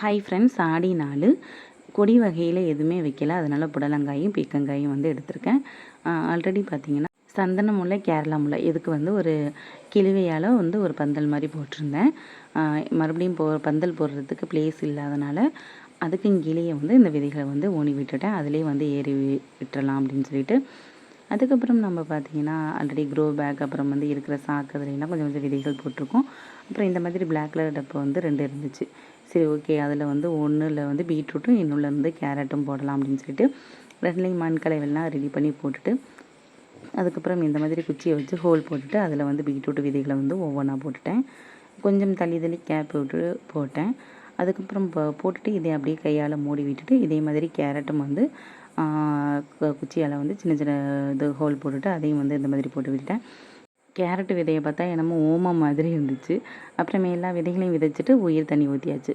Hi friends, ஆடி 4 கொடி வகையில் எதுவுமே வைக்கல. அதனால் புடலங்காயும் பீக்கங்காயும் வந்து எடுத்திருக்கேன். ஆல்ரெடி பார்த்திங்கன்னா சந்தன முல்லை, கேரளா முல்லை இதுக்கு வந்து ஒரு கிழுவையால் வந்து ஒரு பந்தல் மாதிரி போட்டிருந்தேன். மறுபடியும் பந்தல் போடுறதுக்கு பிளேஸ் இல்லாதனால அதுக்கு கீழேயே வந்து இந்த விதைகளை வந்து ஊனி விட்டுட்டேன். அதிலே வந்து ஏறி விட்டுறலாம் அப்படின்னு சொல்லிட்டு. அதுக்கப்புறம் நம்ம பார்த்திங்கன்னா ஆல்ரெடி க்ரோ பேக், அப்புறம் வந்து இருக்கிற சாக்கு அதுலாம் கொஞ்சம் கொஞ்சம் விதைகள் போட்டிருக்கோம். அப்புறம் இந்த மாதிரி பிளாக் கலர் டப்பை வந்து 2 இருந்துச்சு. சரி, ஓகே, அதில் வந்து ஒன்றில் வந்து பீட்ரூட்டும் இன்னொன்று வந்து கேரட்டும் போடலாம் அப்படின்னு சொல்லிட்டு 2லேயும் மண் கலவைலாம் ரெடி பண்ணி போட்டுட்டு, அதுக்கப்புறம் இந்த மாதிரி குச்சியை வச்சு ஹோல் போட்டுட்டு அதில் வந்து பீட்ரூட் விதைகளை வந்து ஒவ்வொன்றா போட்டுட்டேன். கொஞ்சம் தள்ளி தள்ளி கேப் விட்டு போட்டேன். அதுக்கப்புறம் போட்டுட்டு இதை அப்படியே கையால் மூடி விட்டுட்டு இதே மாதிரி கேரட்டும் வந்து குச்சியால் வந்து சின்ன சின்ன இது ஹோல் போட்டுட்டு அதையும் வந்து இந்த மாதிரி போட்டு விட்டுட்டேன். கேரட் விதையை பார்த்தா என்னமோ ஓமம் மாதிரி இருந்துச்சு. அப்புறமே எல்லா விதைகளையும் விதைச்சிட்டு உயிர் தண்ணி ஊற்றியாச்சு.